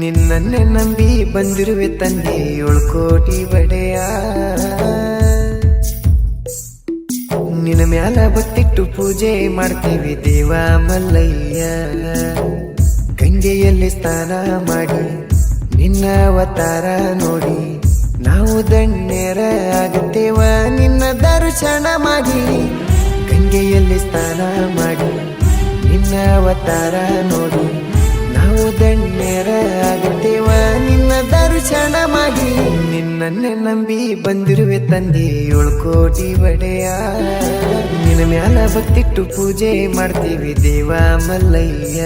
ನಿನ್ನನ್ನೇ ನಂಬಿ ಬಂದಿರುವೆ ತಂದೆ 7 ಕೋಟಿ ಬಡೆಯ. ನಿನ್ನ ಮ್ಯಾಲ ಬತ್ತಿಟ್ಟು ಪೂಜೆ ಮಾಡ್ತೀವಿ ದೇವ ಮಲ್ಲಯ್ಯ. ಗಂಗೆಯಲ್ಲಿ ಸ್ನಾನ ಮಾಡಿ ನಿನ್ನ ಅವತಾರ ನೋಡಿ ನಾವು ಧನ್ಯರ ಆಗುತ್ತೇವ ನಿನ್ನ ದರ್ಶನ ಮಾಡಿ. ಗಂಗೆಯಲ್ಲಿ ಸ್ನಾನ ಮಾಡಿ ನಿನ್ನ ಅವತಾರ ನೋಡಿ ನಾವು ಧನ್ಯರ ಆಗುತ್ತೇವ ನಿನ್ನ ದರ್ಶನ ಮಾಡಿ. ನಿನ್ನನ್ನೇ ನಂಬಿ ಬಂದಿರುವೆ ತಂದೆ 7 ಕೋಟಿ ಬಡೆಯ. ನಿನ್ನ ಮ್ಯಾಲ ಭಕ್ತಿಟ್ಟು ಪೂಜೆ ಮಾಡ್ತೀವಿ ದೇವ ಮಲ್ಲಯ್ಯ.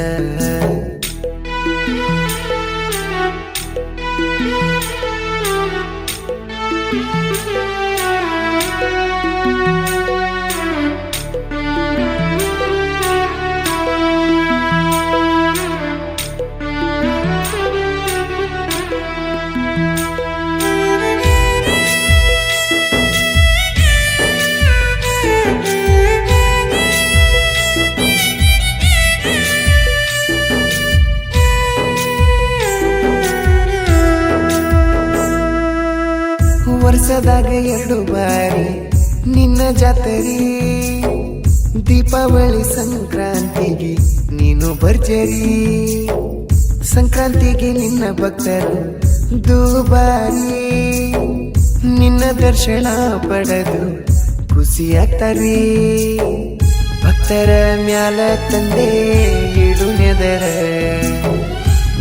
ವರ್ಷದಾಗ 2 ಬಾರಿ ನಿನ್ನ ಜಾತರಿ, ದೀಪಾವಳಿ ಸಂಕ್ರಾಂತಿಗೆ ನೀನು ಭರ್ಜರಿ. ಸಂಕ್ರಾಂತಿಗೆ ನಿನ್ನ ಭಕ್ತರು ದುಬಾರಿ, ನಿನ್ನ ದರ್ಶನ ಪಡೆದು ಖುಷಿಯಾಗ್ತಾರಿ. ಭಕ್ತರ ಮ್ಯಾಲ ತಂದೆ ಇಡು ನೆದರ,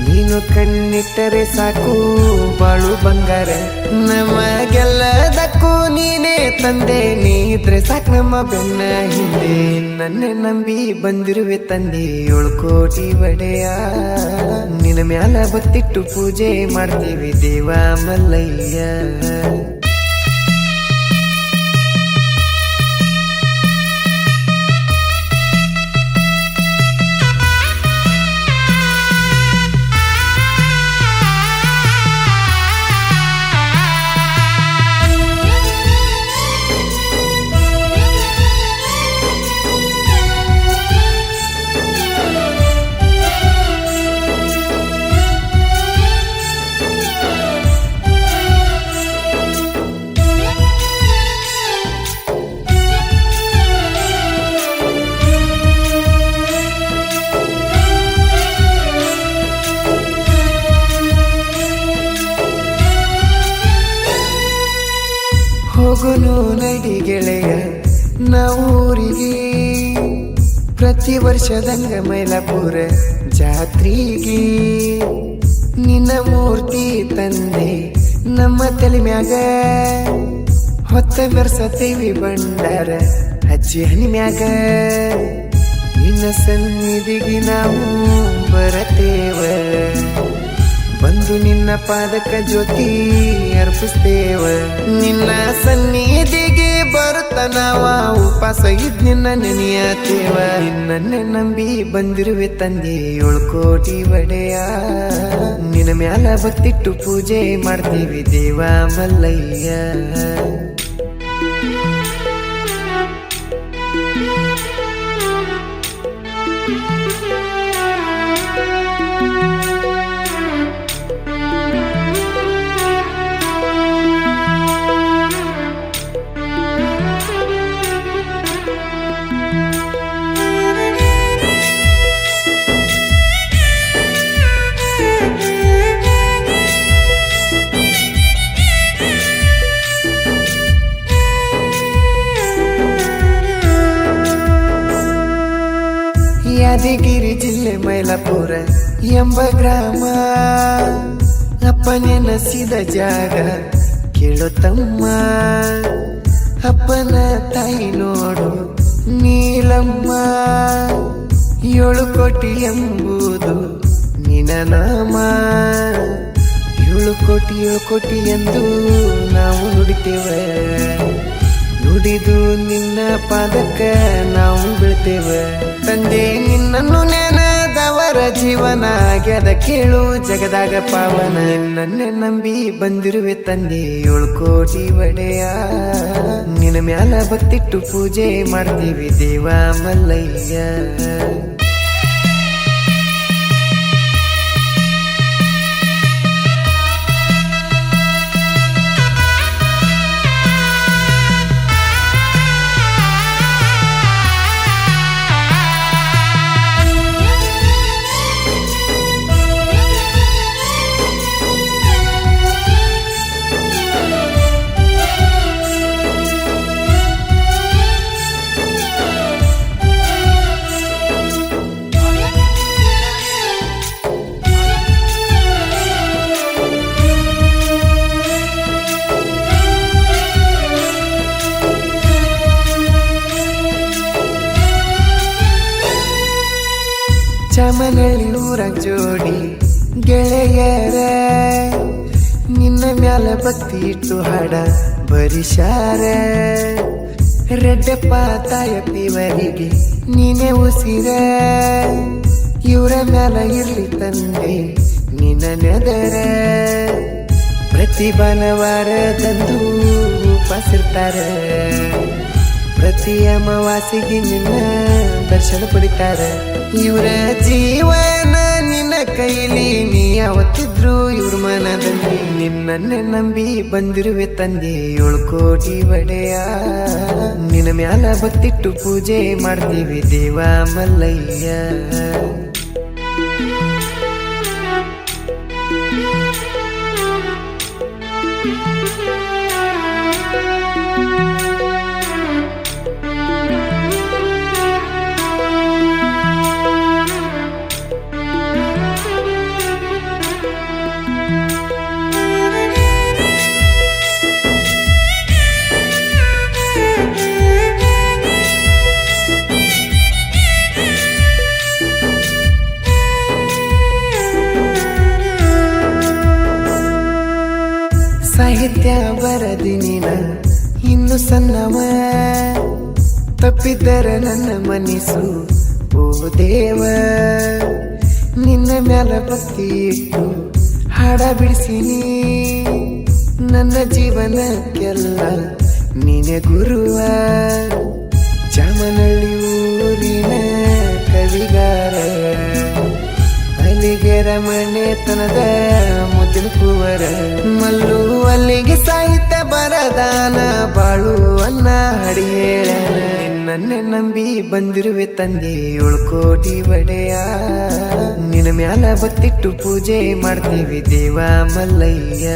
ನೀನು ಕಣ್ಣಿಟ್ಟರೆ ಸಾಕು ಬಾಳು ಬಂಗಾರ. ನಮಗೆಲ್ಲದಕ್ಕೂ ನೀನೇ ತಂದೆ, ನೀ ಇದ್ರೆ ಸಾಕು ನಮ್ಮ ಬೆನ್ನ ಹಿಂದೆ. ನನ್ನೇ ನಂಬಿ ಬಂದಿರುವೆ ತಂದೆ 7 ಕೋಟಿ ಬಡೆಯ. ನಿನ್ನ ಮ್ಯಾಲ ಭಕ್ತಿಟ್ಟು ಪೂಜೆ ಮಾಡ್ತೀವಿ ದೇವ ಮಲ್ಲಯ್ಯ. ಹೋಗುನು ನಡಿ ಗೆಳೆಯ ನಾವೂರಿಗೆ, ಪ್ರತಿ ವರ್ಷದಂಗ ಮೈಲಾಪುರ ಜಾತ್ರೆಗೆ. ನಿನ್ನ ಮೂರ್ತಿ ತಂದೆ ನಮ್ಮ ತಲೆ ಮ್ಯಾಗ, ಹೊತ್ತ ಬೆರ್ಸತೇವಿ ಬಂಡಾರ ಅಜ್ಜಿ ಹನಿ ಮ್ಯಾಗ. ನಿನ್ನ ಸನ್ನಿಧಿಗೆ ನಾವು ಬರತೇವ, ಬಂದು ನಿನ್ನ ಪಾದಕ ಜ್ಯೋತಿ ಅರ್ಪಿಸ್ತೇವ. ನಿನ್ನ ಸನ್ನಿಧಿಗೆ ಬರುತ್ತ ನಾವ ಉಪವಾಸ ಇದ್ ನಿನ್ನ ನೆನೆಯತೇವ. ನಿನ್ನನ್ನೇ ನಂಬಿ ಬಂದಿರುವೆ ತಂದೆ 7 ಕೋಟಿ ಬಡೆಯ. ನಿನ್ನ ಮ್ಯಾಲ ಭಕ್ತಿಟ್ಟು ಪೂಜೆ ಮಾಡ್ತೀವಿ ದೇವ ಮಲ್ಲಯ್ಯ. ಯಾದಗಿರಿ ಜಿಲ್ಲೆ ಮೈಲಾಪುರ ಎಂಬ ಗ್ರಾಮ, ಅಪ್ಪ ನೆನಸಿದ ಜಾಗ ಕೇಳೋ ತಮ್ಮ. ಅಪ್ಪನ ತಾಯಿ ನೋಡು ನೀಲಮ್ಮ, 7 ಕೋಟಿ ಎಂಬುದು ನಿನ್ನ ನಾಮ. 7 ಕೋಟಿ ಎಂದು ನಾವು ನುಡಿತೇವೆ, ನುಡಿದು ನಿನ್ನ ಪಾದಕ್ಕ ನಾವು ಬೀಳ್ತೇವೆ. ತಂದೆ ನಿನ್ನನ್ನು ನೆನೆದವರ ಜೀವನ ಆಗ್ಯದ ಕೇಳು ಜಗದಾಗ ಪಾವನ. ನನ್ನೆ ನಂಬಿ ಬಂದಿರುವೆ ತಂದೆ 7 ಕೋಟಿ ಒಡೆಯ, ನಿನ್ನ ಮ್ಯಾಲ ಭಕ್ತಿಟ್ಟು ಪೂಜೆ ಮಾಡ್ತೀವಿ ದೇವ ಮಲ್ಲಯ್ಯ. ಚಾಮನಹಳ್ಳಿ ಊರಾಗ ಜೋಡಿ ಗೆಳೆಯರ, ನಿನ್ನ ಮ್ಯಾಲ ಭಕ್ತಿ ಇಟ್ಟು ಹಾಡ ಬರಿಶಾರ. ರೆಡ್ಡಪ್ಪ ತಾಯಪ್ಪಿವರಿಗೆ ನೀನೇ ಉಸಿರ, ಇವರ ಮ್ಯಾಲ ಇರ್ಲಿ ತಂದೆ ನಿನ್ನ ನೆದರ. ಪ್ರತಿ ಭಾನುವಾರದಂದು ಉಪವಾಸಿರ್ತಾರ, ಪ್ರತಿ ಅಮಾವಾಸ್ಯೆಗೆ ನಿನ್ನ ದರ್ಶನ ಪಡಿತಾರ. ಇವರ ಜೀವನ ನಿನ್ನ ಕೈಲಿ, ನೀ ಯಾವತ್ತಿದ್ರು ಇವ್ರ ಮನದಲ್ಲಿ. ನಿನ್ನನ್ನೇ ನಂಬಿ ಬಂದಿರುವೆ ತಂದೆ 7 ಕೋಟಿ ಒಡೆಯ, ನಿನ್ನ ಮ್ಯಾಲ ಭಕ್ತಿಟ್ಟು ಪೂಜೆ ಮಾಡ್ತೀವಿ ದೇವ ಮಲ್ಲಯ್ಯ. ಸಾಹಿತ್ಯ ಬರದಿ ನೀನ ಇನ್ನು ಸಣ್ಣವ, ತಪ್ಪಿದ್ದರೆ ನನ್ನ ಮನಸ್ಸು ಓ ದೇವ. ನಿನ್ನ ಮ್ಯಾಲ ಭಕ್ತಿ ಇಟ್ಟು ಹಾಡ ಬಿಡಿಸಿನಿ, ನನ್ನ ಜೀವನಕ್ಕೆಲ್ಲ ನೀನೆ ಗುರುವ. ಚಾಮನಹಳ್ಳಿ ಊರಿನ ಕವಿಗಾರ, ಅಲ್ಲಿಗೆ ರಮಣೆತನದ ಮುದ್ದಿನ ಕುವರ. ಮಲ್ಲು ಅಲ್ಲಿಗೆ ಸಾಹಿತ್ಯ ಬರದಾನ, ಬಾಳು ಅನ್ನ ಹಡಿ ಹೇಳನ. ನನ್ನೆ ನಂಬಿ ಬಂದಿರುವೆ ತಂದೆ 7 ಕೋಟಿ ಒಡೆಯ, ನಿನ್ನ ಮ್ಯಾಲ ಭಕ್ತಿಟ್ಟು ಪೂಜೆ ಮಾಡ್ತೀವಿ ದೇವ ಮಲ್ಲಯ್ಯ.